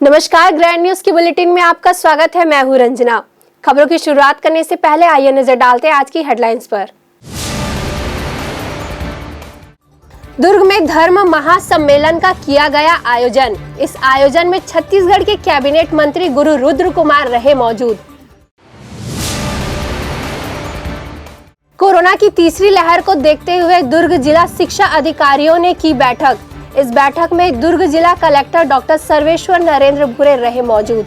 नमस्कार, grand news की bulletin में आपका स्वागत है। मैं हूं रंजना। खबरों की शुरुआत करने से पहले आइए नजर डालते हैं आज की हेडलाइंस पर। दुर्ग में धर्म महासम्मेलन का किया गया आयोजन। इस आयोजन में छत्तीसगढ़ के कैबिनेट मंत्री गुरु रुद्र कुमार रहे मौजूद। कोरोना की तीसरी लहर को देखते हुए दुर्ग जिला शिक्षा अधिकारियों ने की बैठक। इस बैठक में दुर्ग जिला कलेक्टर डॉक्टर सर्वेश्वर नरेंद्र भूरे रहे मौजूद।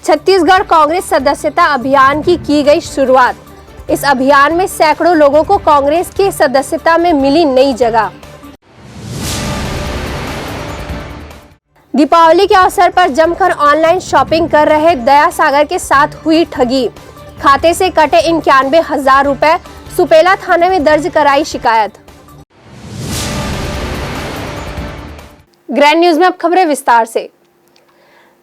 छत्तीसगढ़ कांग्रेस सदस्यता अभियान की गई शुरुआत। इस अभियान में सैकड़ों लोगों को कांग्रेस की सदस्यता में मिली नई जगह। दीपावली के अवसर पर जमकर ऑनलाइन शॉपिंग कर रहे दया सागर के साथ हुई ठगी। खाते से कटे 91,000 रुपए। सुपेला थाने में दर्ज कराई शिकायत। ग्रैंड न्यूज में अब खबरें विस्तार से।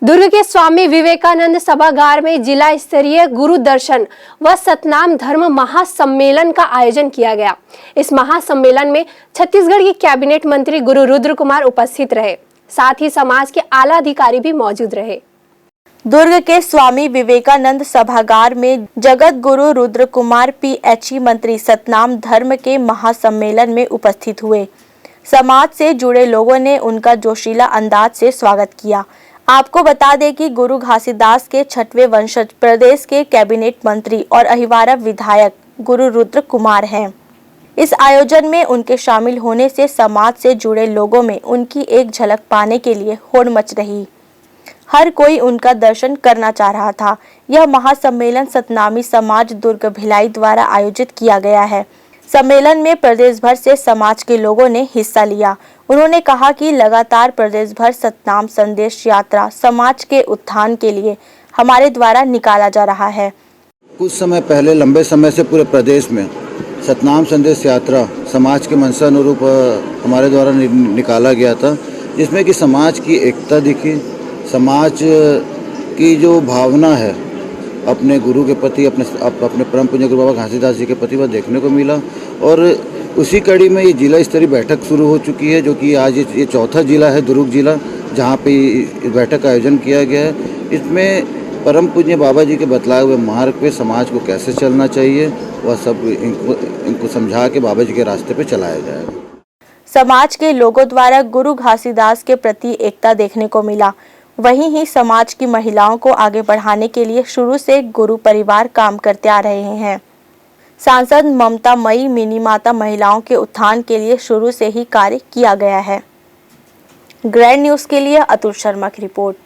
दुर्ग के स्वामी विवेकानंद सभागार में जिला स्तरीय गुरु दर्शन व सतनाम धर्म महासम्मेलन का आयोजन किया गया। इस महासम्मेलन में छत्तीसगढ़ के कैबिनेट मंत्री गुरु रुद्र कुमार उपस्थित रहे, साथ ही समाज के आला अधिकारी भी मौजूद रहे। दुर्ग के स्वामी विवेकानंद सभागार में जगत गुरु रुद्र कुमार PHE मंत्री सतनाम धर्म के महासम्मेलन में उपस्थित हुए। समाज से जुड़े लोगों ने उनका जोशीला अंदाज से स्वागत किया। आपको बता दें कि गुरु घासीदास के 6वें वंशज प्रदेश के कैबिनेट मंत्री और अहिवारा विधायक गुरु रुद्र कुमार हैं। इस आयोजन में उनके शामिल होने से समाज से जुड़े लोगों में उनकी एक झलक पाने के लिए होड़ मच रही। हर कोई उनका दर्शन करना चाह रहा था। यह महासम्मेलन सतनामी समाज दुर्ग भिलाई द्वारा आयोजित किया गया है। सम्मेलन में प्रदेश भर से समाज के लोगों ने हिस्सा लिया। उन्होंने कहा कि लगातार प्रदेश भर सतनाम संदेश यात्रा समाज के उत्थान के लिए हमारे द्वारा निकाला जा रहा है। कुछ समय पहले लंबे समय से पूरे प्रदेश में सतनाम संदेश यात्रा समाज के मनसा अनुरूप हमारे द्वारा निकाला गया था, जिसमें कि समाज की एकता दिखी, समाज की जो भावना है अपने गुरु के प्रति, अपने परम पूज्य गुरु बाबा घासीदास जी के प्रति वह देखने को मिला। और उसी कड़ी में ये जिला स्तरीय बैठक शुरू हो चुकी है, जो कि आज ये चौथा जिला है, दुर्ग जिला, जहाँ पे इस बैठक का आयोजन किया गया है। इसमें परम पूज्य बाबा जी के बतलाए हुए मार्ग पे समाज को कैसे चलना चाहिए वह सब इनको समझा के बाबा जी के रास्ते पे चलाया जाएगा। समाज के लोगों द्वारा गुरु घासीदास के प्रति एकता देखने को मिला। वहीं ही समाज की महिलाओं को आगे बढ़ाने के लिए शुरू से गुरु परिवार काम करते आ रहे हैं। सांसद ममता मई मिनी माता महिलाओं के उत्थान के लिए शुरू से ही कार्य किया गया है। ग्रैंड न्यूज के लिए अतुल शर्मा की रिपोर्ट।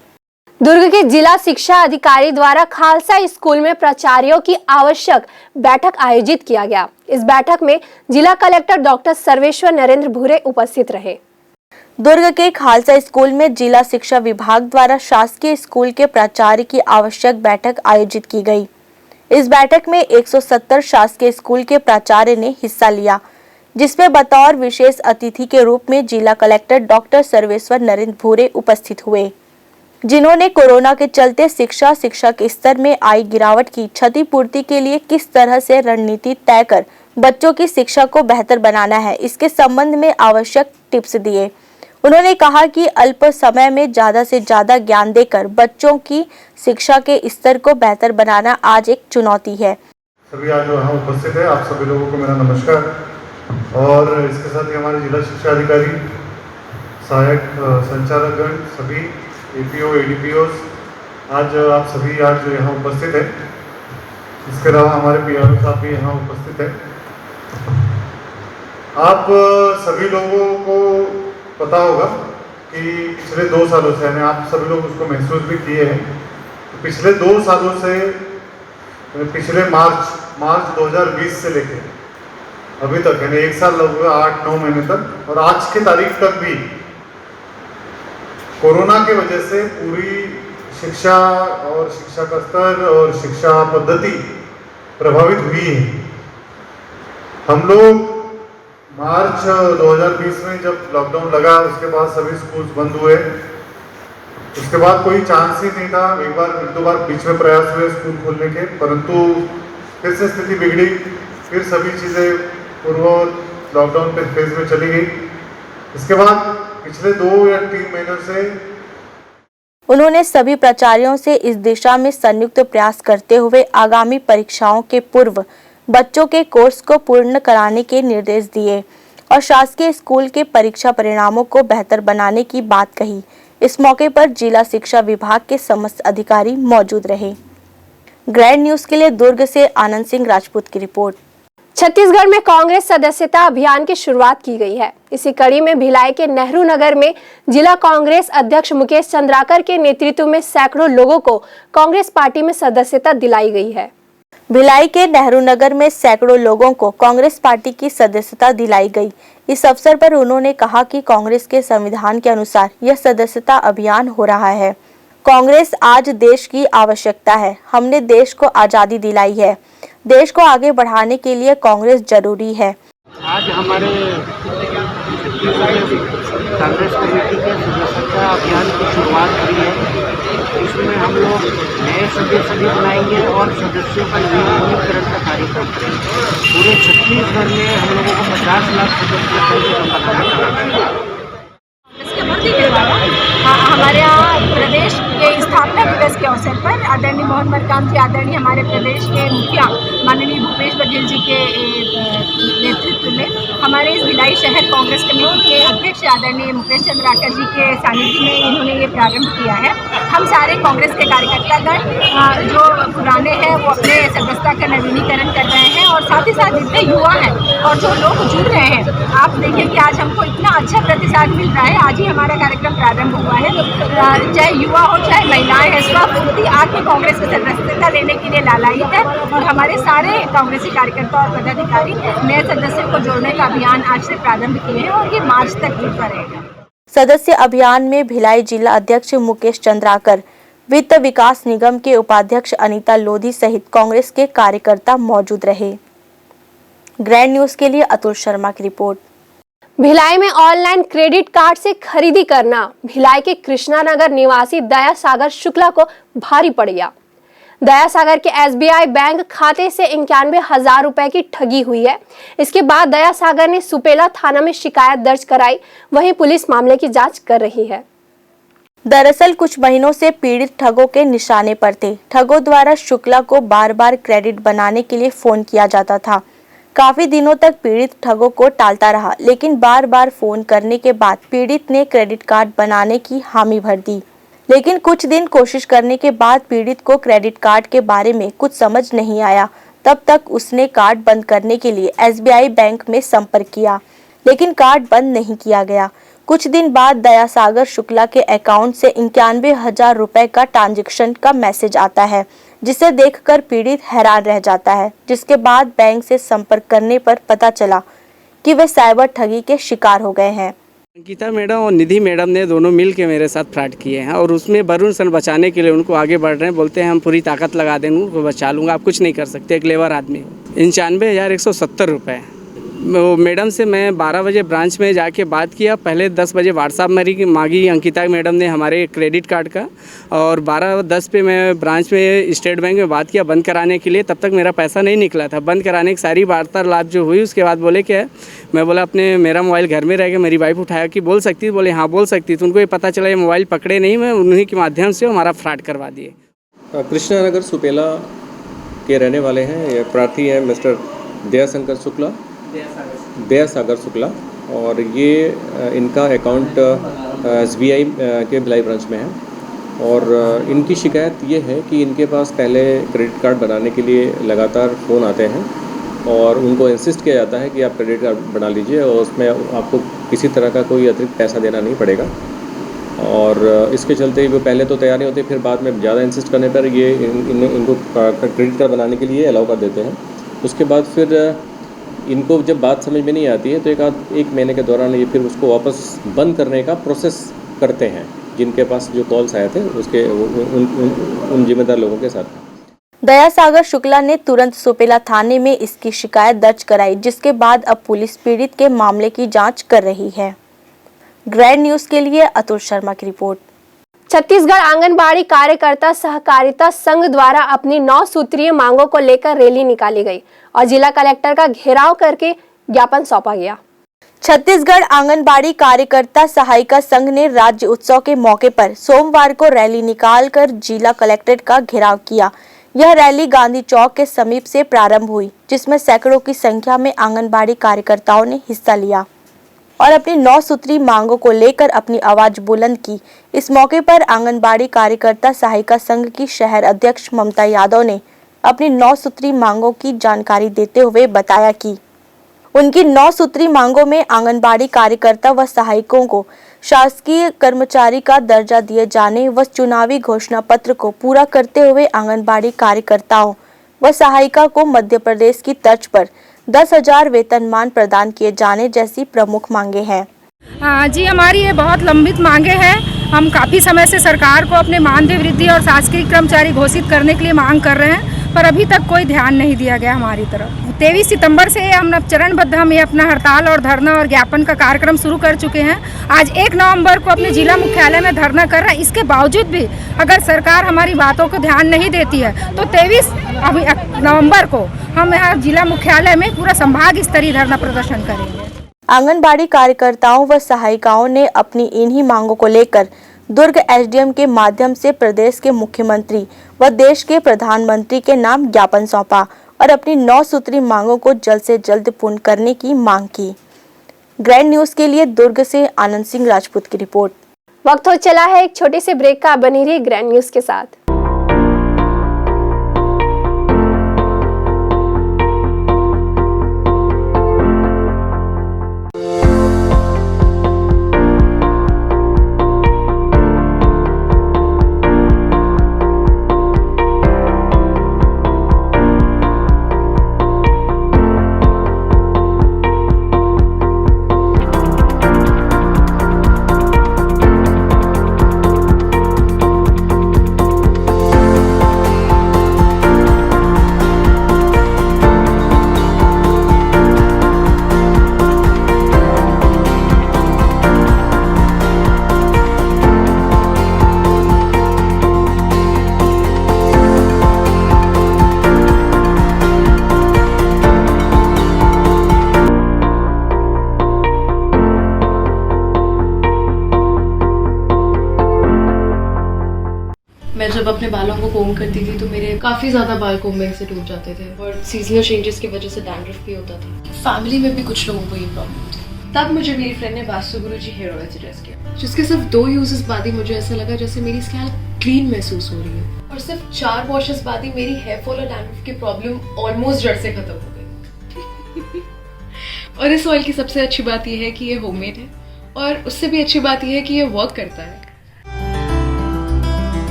दुर्ग के जिला शिक्षा अधिकारी द्वारा खालसा स्कूल में प्राचार्यों की आवश्यक बैठक आयोजित किया गया। इस बैठक में जिला कलेक्टर डॉक्टर सर्वेश्वर नरेंद्र भूरे उपस्थित रहे। दुर्ग के खालसा स्कूल में जिला शिक्षा विभाग द्वारा शासकीय स्कूल के प्राचार्य की आवश्यक बैठक आयोजित की गई। इस बैठक में 170 शासकीय स्कूल के प्राचार्य ने हिस्सा लिया, जिसमें बतौर विशेष अतिथि के रूप में जिला कलेक्टर डॉक्टर सर्वेश्वर नरेंद्र भूरे उपस्थित हुए, जिन्होंने कोरोना के चलते शिक्षा के स्तर में आई गिरावट की क्षतिपूर्ति के लिए किस तरह से रणनीति तय कर बच्चों की शिक्षा को बेहतर बनाना है, इसके संबंध में आवश्यक टिप्स दिए। उन्होंने कहा कि अल्प समय में ज्यादा से ज्यादा ज्ञान देकर बच्चों की शिक्षा के स्तर को बेहतर बनाना आज एक चुनौती है। सभी आज यहाँ उपस्थित है, आप सभी लोगों को मेरा नमस्कार। और इसके साथ ही हमारे जिला शिक्षा अधिकारी, सहायक संचालकगण, सभी APO ADPOs आज आप सभी आज यहाँ उपस्थित है। इसके अलावा हमारे PRO साहब भी यहाँ उपस्थित है। आप सभी लोगों को पता होगा कि पिछले 2 सालों से, यानी आप सभी लोग उसको महसूस भी किए हैं, तो पिछले 2 सालों से, पिछले मार्च 2020 से लेके अभी तक, यानी 1 साल लग हुआ, 8-9 महीने तक, और आज की तारीख तक भी कोरोना की वजह से पूरी शिक्षा और शिक्षा का स्तर और शिक्षा पद्धति प्रभावित हुई है। हम लोग मार्च 2020 में जब लॉकडाउन लगा, उसके बाद सभी स्कूल्स बंद हुए। उसके बाद कोई चांस ही नहीं था। एक दो बार बीच में प्रयास हुए स्कूल खोलने के, परंतु फिर से स्थिति बिगड़ी, फिर सभी चीज़ें पूर्व लॉकडाउन के फेज में चली गई। इसके बाद पिछले 2 या 3 महीनों से उन्होंने सभी प्राचार्यों से इस दिशा में संयुक्त प्रयास करते हुए आगामी परीक्षाओं के पूर्व बच्चों के कोर्स को पूर्ण कराने के निर्देश दिए और शासकीय स्कूल के परीक्षा परिणामों को बेहतर बनाने की बात कही। इस मौके पर जिला शिक्षा विभाग के समस्त अधिकारी मौजूद रहे। ग्रैंड न्यूज के लिए दुर्ग से आनंद सिंह राजपूत की रिपोर्ट। छत्तीसगढ़ में कांग्रेस सदस्यता अभियान की शुरुआत की गई है। इसी कड़ी में भिलाई के नेहरू नगर में जिला कांग्रेस अध्यक्ष मुकेश चंद्राकर के नेतृत्व में सैकड़ों लोगों को कांग्रेस पार्टी में सदस्यता दिलाई गई है। भिलाई के नेहरू नगर में सैकड़ों लोगों को कांग्रेस पार्टी की सदस्यता दिलाई गई। इस अवसर पर उन्होंने कहा कि कांग्रेस के संविधान के अनुसार यह सदस्यता अभियान हो रहा है। कांग्रेस आज देश की आवश्यकता है। हमने देश को आजादी दिलाई है। देश को आगे बढ़ाने के लिए कांग्रेस जरूरी है। आज हमारे कांग्रेस कमेटी के सदस्यता अभियान की शुरुआत हुई है। इसमें हम लोग नए सदस्य भी बनाएंगे और सदस्यों का नियमितीकरण का कार्यक्रम करेंगे। पूरे छत्तीसगढ़ में हम लोगों को 50 लाख सदस्य बनाना है। हमारे यहाँ प्रदेश के स्थापना दिवस के अवसर पर आदरणीय मोहन मरकाम जी, आदरणीय हमारे प्रदेश के मुखिया माननीय भूपेश बघेल जी के नेतृत्व में हमारे इस भिलाई शहर कांग्रेस कमेटी के अध्यक्ष आदरणीय मुकेश चंद्राकर जी के सानिध्य में इन्होंने ये प्रारंभ किया है। हम सारे कांग्रेस के कार्यकर्तागण जो पुराने हैं वो अपने सदस्यता का नवीनीकरण कर रहे हैं और साथ ही साथ जितने युवा हैं और जो लोग जुड़ रहे हैं, आप देखिए कि आज हमको इतना अच्छा प्रतिसाद मिल रहा है। आज ही हमारा कार्यक्रम प्रारंभ हुआ है। चाहे युवा हो चाहे महिलाएं हैं, स्वपूर्ति आके कांग्रेस की सदस्यता लेने के लिए लालायित है और हमारे सारे कांग्रेसी कार्यकर्ता और पदाधिकारी नए सदस्यों को जोड़ने का अभियान आज से प्रारंभ किए हैं और ये मार्च तक चलता रहेगा। सदस्य अभियान में भिलाई जिला अध्यक्ष मुकेश चंद्राकर, वित्त विकास निगम के उपाध्यक्ष अनीता लोधी सहित कांग्रेस के कार्यकर्ता मौजूद रहे। ग्रैंड न्यूज के लिए अतुल शर्मा की रिपोर्ट। भिलाई में ऑनलाइन क्रेडिट कार्ड से खरीदी करना भिलाई के कृष्णानगर निवासी दया सागर शुक्ला को भारी पड़ गया। दया सागर के SBI बैंक खाते से 91,000 रुपए की ठगी हुई है। इसके बाद दया सागर ने सुपेला थाना में शिकायत दर्ज कराई। वहीं पुलिस मामले की जांच कर रही है। दरअसल कुछ महीनों से पीड़ित ठगों के निशाने पर थे। ठगों द्वारा शुक्ला को बार बार क्रेडिट बनाने के लिए फोन किया जाता था। काफी दिनों तक पीड़ित ठगों को टालता रहा, लेकिन बार बार फोन करने के बाद पीड़ित ने क्रेडिट कार्ड बनाने की हामी भर दी। लेकिन कुछ दिन कोशिश करने के बाद पीड़ित को क्रेडिट कार्ड के बारे में कुछ समझ नहीं आया। तब तक उसने कार्ड बंद करने के लिए SBI बैंक में संपर्क किया, लेकिन कार्ड बंद नहीं किया गया। कुछ दिन बाद दया सागर शुक्ला के अकाउंट से 91,000 रुपए का ट्रांजैक्शन का मैसेज आता है, जिसे देखकर पीड़ित हैरान रह जाता है। जिसके बाद बैंक से संपर्क करने पर पता चला कि वे साइबर ठगी के शिकार हो गए हैं। अंकिता मैडम और निधि मैडम ने दोनों मिल के मेरे साथ फ्रॉड किए हैं और उसमें वरुण सन बचाने के लिए उनको आगे बढ़ रहे हैं। बोलते हैं हम पूरी ताकत लगा देंगे, उनको बचा लूँगा, आप कुछ नहीं कर सकते। एक लेबर आदमी। 91,170 रुपये। वो मैडम से मैं 12 बजे ब्रांच में जाके बात किया। पहले 10 बजे व्हाट्सएप मेरी मांगी अंकिता मैडम ने हमारे क्रेडिट कार्ड का, और 12:10 पे मैं ब्रांच में स्टेट बैंक में बात किया बंद कराने के लिए। तब तक मेरा पैसा नहीं निकला था। बंद कराने की सारी वार्तालाप जो हुई उसके बाद बोले क्या है, मैं बोला अपने मेरा मोबाइल घर में रह गया। मेरी वाइफ उठाया कि बोल सकती, बोले हाँ बोल सकती। तो उनको ये पता चला ये मोबाइल पकड़े नहीं, मैं उन्हीं के माध्यम से हमारा फ्रॉड करवा दिए। कृष्णानगर सुपेला के रहने वाले हैं। ये प्रार्थी हैं मिस्टर दया सागर शुक्ला, और ये इनका अकाउंट SBI के भिलाई ब्रांच में है। और इनकी शिकायत ये है कि इनके पास पहले क्रेडिट कार्ड बनाने के लिए लगातार फ़ोन आते हैं और उनको इंसिस्ट किया जाता है कि आप क्रेडिट कार्ड बना लीजिए और उसमें आपको किसी तरह का कोई अतिरिक्त पैसा देना नहीं पड़ेगा। और इसके चलते वो पहले तो तैयार नहीं होते, फिर बाद में ज़्यादा इंसिस्ट करने पर ये इनको क्रेडिट कार्ड बनाने के लिए अलाउ कर देते हैं। उसके बाद फिर इनको जब बात समझ में नहीं आती है तो एक महीने के दौरान ये फिर उसको वापस बंद करने का प्रोसेस करते हैं। जिनके पास जो कॉल्स आए थे उसके उन जिम्मेदार लोगों के साथ। दया सागर शुक्ला ने तुरंत सुपेला थाने में इसकी शिकायत दर्ज कराई, जिसके बाद अब पुलिस पीड़ित के मामले की जांच कर रही है। ग्रैंड न्यूज के लिए अतुल शर्मा की रिपोर्ट। छत्तीसगढ़ आंगनबाड़ी कार्यकर्ता सहकारिता संघ द्वारा अपनी 9 सूत्रीय मांगों को लेकर रैली निकाली गई और जिला कलेक्टर का घेराव करके ज्ञापन सौंपा गया। छत्तीसगढ़ आंगनबाड़ी कार्यकर्ता सहायिका संघ ने राज्य उत्सव के मौके पर सोमवार को रैली निकालकर जिला कलेक्ट्रेट का घेराव किया। यह रैली गांधी चौक के समीप से प्रारंभ हुई, जिसमें सैकड़ों की संख्या में आंगनबाड़ी कार्यकर्ताओं ने हिस्सा लिया और अपनी 9 सूत्री मांगों को लेकर अपनी आवाज बुलंद की। इस मौके पर आंगनबाड़ी कार्यकर्ता सहायिका संघ की शहर अध्यक्ष ममता यादव ने अपनी 9 सूत्री मांगों की जानकारी देते हुए बताया कि उनकी 9 सूत्री मांगों में आंगनबाड़ी कार्यकर्ता व सहायकों को शासकीय कर्मचारी का दर्जा दिए जाने व चुनावी घोषणा पत्र को पूरा करते हुए आंगनबाड़ी कार्यकर्ताओं व सहायिका को मध्य प्रदेश की तर्ज पर 10,000 वेतनमान प्रदान किए जाने जैसी प्रमुख मांगे हैं। जी, हमारी ये बहुत लंबित मांगे हैं। हम काफ़ी समय से सरकार को अपने मानदेय वृद्धि और शासकीय कर्मचारी घोषित करने के लिए मांग कर रहे हैं, पर अभी तक कोई ध्यान नहीं दिया गया हमारी तरफ। 23 सितंबर से हम चरणबद्ध हम ये अपना हड़ताल और धरना और ज्ञापन का कार्यक्रम शुरू कर चुके हैं। आज 1 नवंबर को अपने जिला मुख्यालय में धरना कर रहे हैं। इसके बावजूद भी अगर सरकार हमारी बातों को ध्यान नहीं देती है तो 23 नवंबर को हम यहाँ जिला मुख्यालय में पूरा संभाग स्तरीय धरना प्रदर्शन करेंगे। आंगनबाड़ी कार्यकर्ताओं व सहायिकाओं ने अपनी इन्हीं मांगों को लेकर दुर्ग एसडीएम के माध्यम से प्रदेश के मुख्यमंत्री व देश के प्रधानमंत्री के नाम ज्ञापन सौंपा और अपनी 9 सूत्री मांगों को जल्द से जल्द पूर्ण करने की मांग की। ग्रैंड न्यूज के लिए दुर्ग से आनंद सिंह राजपूत की रिपोर्ट। वक्त हो चला है एक छोटे से ब्रेक का। बनी रही ग्रैंड न्यूज के साथ। मैं जब अपने बालों को कोम करती थी तो मेरे काफ़ी ज़्यादा बाल कोम्बिंग से टूट जाते थे और सीजनल चेंजेस की वजह से डैंड्रफ भी होता था। फैमिली में भी कुछ लोगों को ये प्रॉब्लम थी। तब मुझे मेरी फ्रेंड ने वास्तु गुरुजी हेयर ऑयल सजेस्ट किया, जिसके सिर्फ 2 यूजेस बाद ही मुझे ऐसा लगा जैसे मेरी स्कैल्प क्लीन महसूस हो रही है और सिर्फ 4 वॉशेस बाद ही मेरी हेयर फॉल और डैंड्रफ की प्रॉब्लम ऑलमोस्ट जड़ से खत्म हो गई। और इस ऑयल की सबसे अच्छी बात यह है कि ये होममेड है और उससे भी अच्छी बात यह है कि ये वर्क करता है।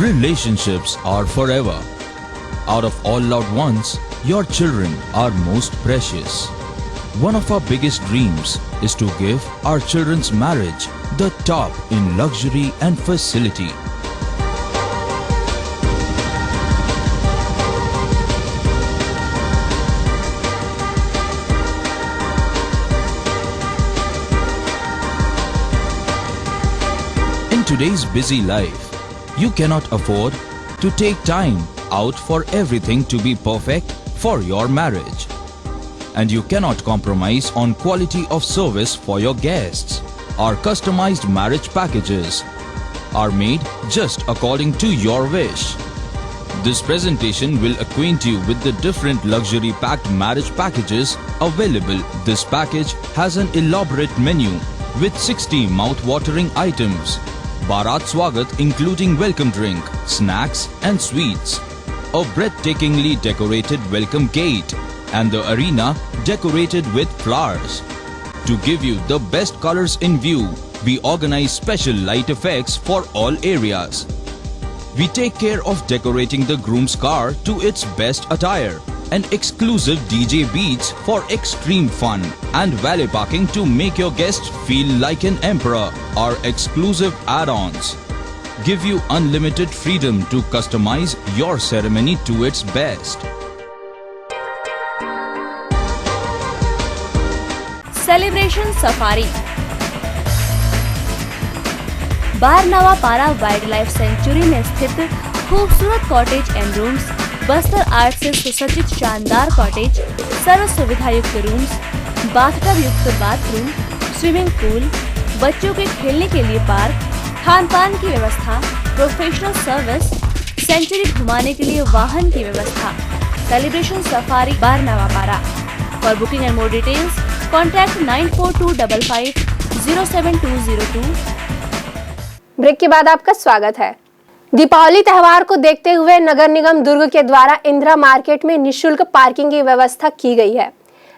Relationships are forever. Out of all loved ones, your children are most precious. One of our biggest dreams is to give our children's marriage the top in luxury and facility. today's busy life, you cannot afford to take time out for everything to be perfect for your marriage. And you cannot compromise on quality of service for your guests. Our customized marriage packages are made just according to your wish. This presentation will acquaint you with the different luxury packed marriage packages available. This package has an elaborate menu with 60 mouth-watering items. Bharat Swagat including welcome drink, snacks and sweets. A breathtakingly decorated welcome gate and the arena decorated with flowers. To give you the best colors in view, we organize special light effects for all areas. We take care of decorating the groom's car to its best attire and exclusive DJ beats for extreme fun and valet parking to make your guests feel like an emperor. Our exclusive add-ons give you unlimited freedom to customize your ceremony to its best. Celebration safari Barnawapara wildlife sanctuary में स्थित खूबसूरत cottage and rooms, Bastar art से सुसज्जित शानदार cottage, सर्व सुविधा युक्त rooms, bathtub युक्त बाथरूम, स्विमिंग पूल, बच्चों के खेलने के लिए पार्क, खान पान की व्यवस्था, प्रोफेशनल सर्विस, सेंचुरी घुमाने के लिए वाहन की व्यवस्था। Celebration safari Barnawapara. For booking and more details contact 9425507202। Break के बाद आपका स्वागत है। दीपावली त्यौहार को देखते हुए नगर निगम दुर्ग के द्वारा इंदिरा मार्केट में निशुल्क पार्किंग की व्यवस्था की गई है,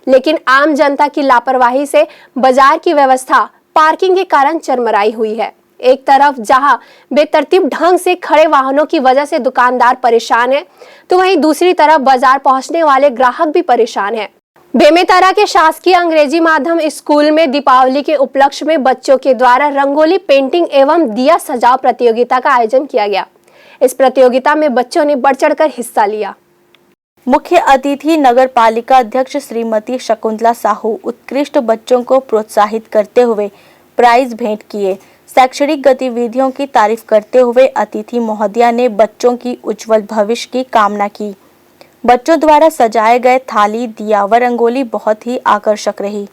लेकिन आम जनता की लापरवाही से बाजार की व्यवस्था पार्किंग के कारण चरमराई हुई है। एक तरफ जहां बेतरतीब ढंग से खड़े वाहनों की वजह से दुकानदार परेशान है, तो वहीं दूसरी तरफ बाजार पहुंचने वाले ग्राहक भी परेशान हैं। बेमेतरा के शासकीय अंग्रेजी माध्यम स्कूल में दीपावली के उपलक्ष्य में बच्चों के द्वारा रंगोली पेंटिंग एवं दिया सजाव प्रतियोगिता का आयोजन किया गया। इस प्रतियोगिता में बच्चों ने बढ़ चढ़कर हिस्सा लिया। मुख्य अतिथि नगर पालिका अध्यक्ष श्रीमती शकुंतला साहू उत्कृष्ट बच्चों को प्रोत्साहित करते हुए प्राइज भेंट किए। शैक्षणिक गतिविधियों की तारीफ करते हुए अतिथि महोदया ने बच्चों की उज्जवल भविष्य की कामना की। बच्चों द्वारा सजाए गए थाली, दिया व रंगोली बहुत ही आकर्षक रही।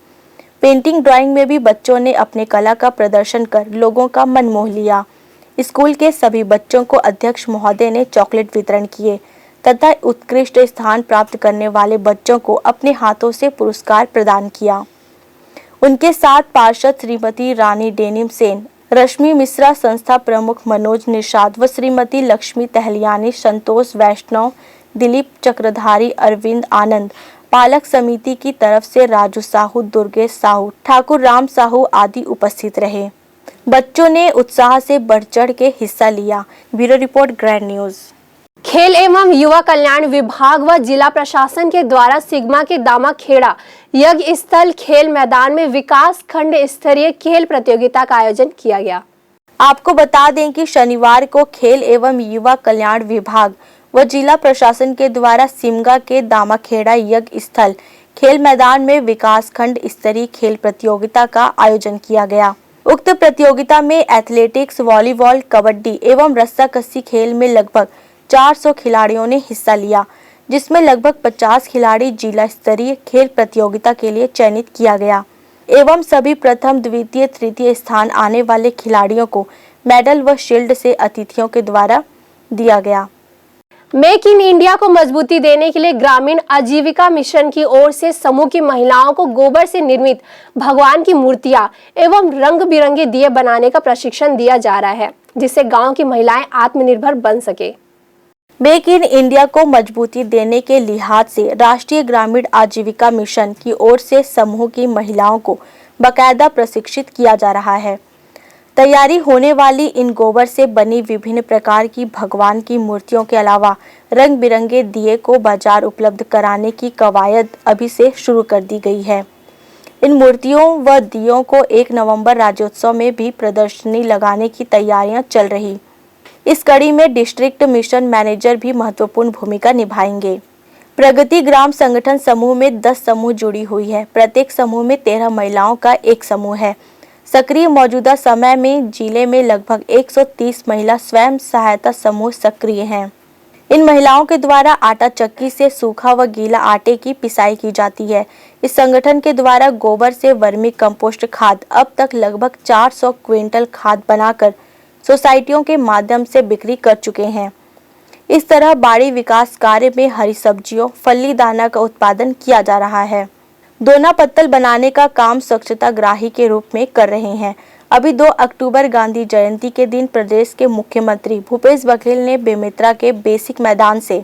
पेंटिंग ड्राइंग में भी बच्चों ने अपने कला का प्रदर्शन कर लोगों का मन मोह लिया। स्कूल के सभी बच्चों को अध्यक्ष महोदय ने चॉकलेट वितरण किए तथा उत्कृष्ट स्थान प्राप्त करने वाले बच्चों को अपने हाथों से पुरस्कार प्रदान किया। उनके साथ पार्षद श्रीमती रानी डेनिम सेन, रश्मि मिश्रा, संस्था प्रमुख मनोज निषाद व श्रीमती लक्ष्मी टहलियानी, संतोष वैष्णव, दिलीप चक्रधारी, अरविंद आनंद, पालक समिति की तरफ से राजू साहू, दुर्गेश साहू, ठाकुर राम साहू आदि उपस्थित रहे। बच्चों ने उत्साह से बढ़ चढ़ के हिस्सा लिया। Bureau report, grand news. खेल एवं युवा कल्याण विभाग व जिला प्रशासन के द्वारा सिग्मा के दामाखेड़ा यज्ञ स्थल खेल मैदान में विकास खंड स्तरीय खेल प्रतियोगिता का आयोजन किया गया। आपको बता दें कि शनिवार को खेल एवं युवा कल्याण विभाग व जिला प्रशासन के द्वारा सिमगा के दामाखेड़ा यज्ञ स्थल खेल मैदान में विकास खंड स्तरीय खेल प्रतियोगिता का आयोजन किया गया। उक्त प्रतियोगिता में एथलेटिक्स, वॉलीबॉल, कबड्डी एवं रस्साकसी खेल में लगभग 400 खिलाड़ियों ने हिस्सा लिया, जिसमें लगभग 50 खिलाड़ी जिला स्तरीय खेल प्रतियोगिता के लिए चयनित किया गया एवं सभी प्रथम, द्वितीय, तृतीय स्थान आने वाले खिलाड़ियों को मेडल व शील्ड से अतिथियों के द्वारा दिया गया। मेक इन इंडिया को मजबूती देने के लिए ग्रामीण आजीविका मिशन की ओर से समूह की महिलाओं को गोबर से निर्मित भगवान की मूर्तियां एवं रंग बिरंगे दिए बनाने का प्रशिक्षण दिया जा रहा है, जिससे गांव की महिलाएं आत्मनिर्भर बन सके। मेक इन इंडिया को मजबूती देने के लिहाज से राष्ट्रीय ग्रामीण आजीविका मिशन की ओर से समूह की महिलाओं को बाकायदा प्रशिक्षित किया जा रहा है। तैयारी होने वाली इन गोबर से बनी विभिन्न प्रकार की भगवान की मूर्तियों के अलावा रंग बिरंगे दिए को बाजार उपलब्ध कराने की कवायद अभी से शुरू कर दी गई है। इन मूर्तियों व दियों को 1 नवंबर राज्योत्सव में भी प्रदर्शनी लगाने की तैयारियां चल रही। इस कड़ी में डिस्ट्रिक्ट मिशन मैनेजर भी महत्वपूर्ण भूमिका निभाएंगे। प्रगति ग्राम संगठन समूह में 10 समूह जुड़ी हुई है। प्रत्येक समूह में 13 महिलाओं का एक समूह है। सक्रिय मौजूदा समय में जिले में लगभग 130 महिला स्वयं सहायता समूह सक्रिय हैं। इन महिलाओं के द्वारा आटा चक्की से सूखा व गीला आटे की पिसाई की जाती है। इस संगठन के द्वारा गोबर से वर्मी कंपोस्ट खाद अब तक लगभग 400 क्विंटल खाद बनाकर सोसाइटियों के माध्यम से बिक्री कर चुके हैं। इस तरह बाड़ी विकास कार्य में हरी सब्जियों, फली दाना का उत्पादन किया जा रहा है। दोना पत्तल बनाने का काम स्वच्छता ग्राही के रूप में कर रहे हैं। अभी 2 अक्टूबर गांधी जयंती के दिन प्रदेश के मुख्यमंत्री भूपेश बघेल ने बेमेतरा के बेसिक मैदान से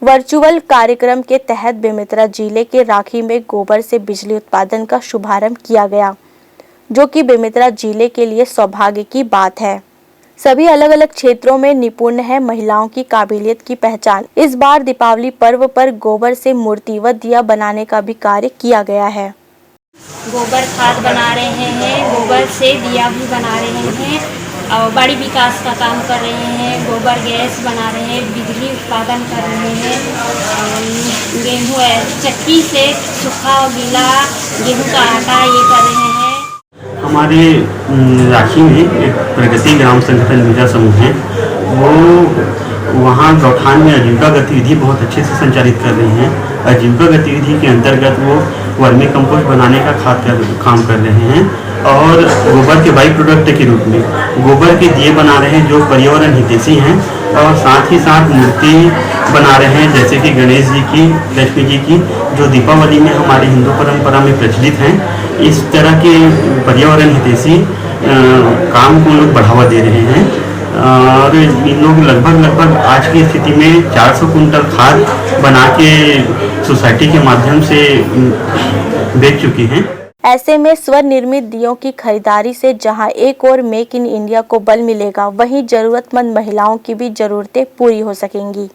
वर्चुअल कार्यक्रम के तहत बेमेतरा जिले के राखी में गोबर से बिजली उत्पादन का शुभारंभ किया गया, जो कि बेमेतरा जिले के लिए सौभाग्य की बात है। सभी अलग अलग क्षेत्रों में निपुण है महिलाओं की काबिलियत की पहचान। इस बार दीपावली पर्व पर गोबर से मूर्ति व दिया बनाने का भी कार्य किया गया है। गोबर खाद बना रहे हैं, गोबर से दिया भी बना रहे हैं और बाड़ी विकास का काम कर रहे हैं, गोबर गैस बना रहे हैं, बिजली उत्पादन कर रहे हैं, गेहूँ चक्की से सूखा और गीला गेहूँ का आटा ये कर रहे हैं। हमारे राखी में एक प्रगति ग्राम संगठन ऊर्जा समूह है, वो वहाँ गौठान में आजीविका गतिविधि बहुत अच्छे से संचालित कर रही हैं। आजीविका गतिविधि के अंतर्गत वो वर्मी कंपोस्ट बनाने का काम कर रहे हैं और गोबर के बाई प्रोडक्ट के रूप में गोबर के दिए बना रहे हैं जो पर्यावरण हितैषी हैं और साथ ही साथ मूर्ति बना रहे हैं जैसे कि गणेश जी की, लक्ष्मी जी की, जो दीपावली में हमारे हिंदू परंपरा में प्रचलित हैं। इस तरह के पर्यावरण हितैषी काम को लोग बढ़ावा दे रहे हैं और इन लोग लगभग आज की स्थिति में 400 कुंटल खाद बना के सोसाइटी के माध्यम से बेच चुकी हैं। ऐसे में स्वनिर्मित दियों की खरीदारी से जहां एक और मेक इन इंडिया को बल मिलेगा, वहीं जरूरतमंद महिलाओं की भी जरूरतें पूरी हो सकेंगी।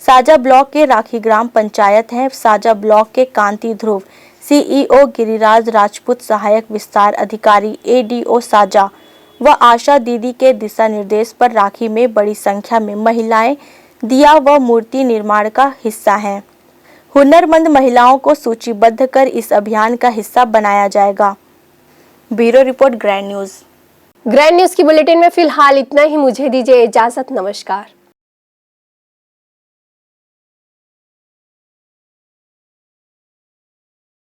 साजा ब्लॉक के राखी ग्राम पंचायत है। साजा ब्लॉक के कांति ध्रुव, सीईओ गिरिराज राजपूत, सहायक विस्तार अधिकारी एडीओ साजा व आशा दीदी के दिशा निर्देश पर राखी में बड़ी संख्या में महिलाएं दिया व मूर्ति निर्माण का हिस्सा हैं। हुनरमंद महिलाओं को सूचीबद्ध कर इस अभियान का हिस्सा बनाया जाएगा। Bureau report, grand news. Grand news की बुलेटिन में फिलहाल इतना ही। मुझे दीजिए इजाजत। नमस्कार।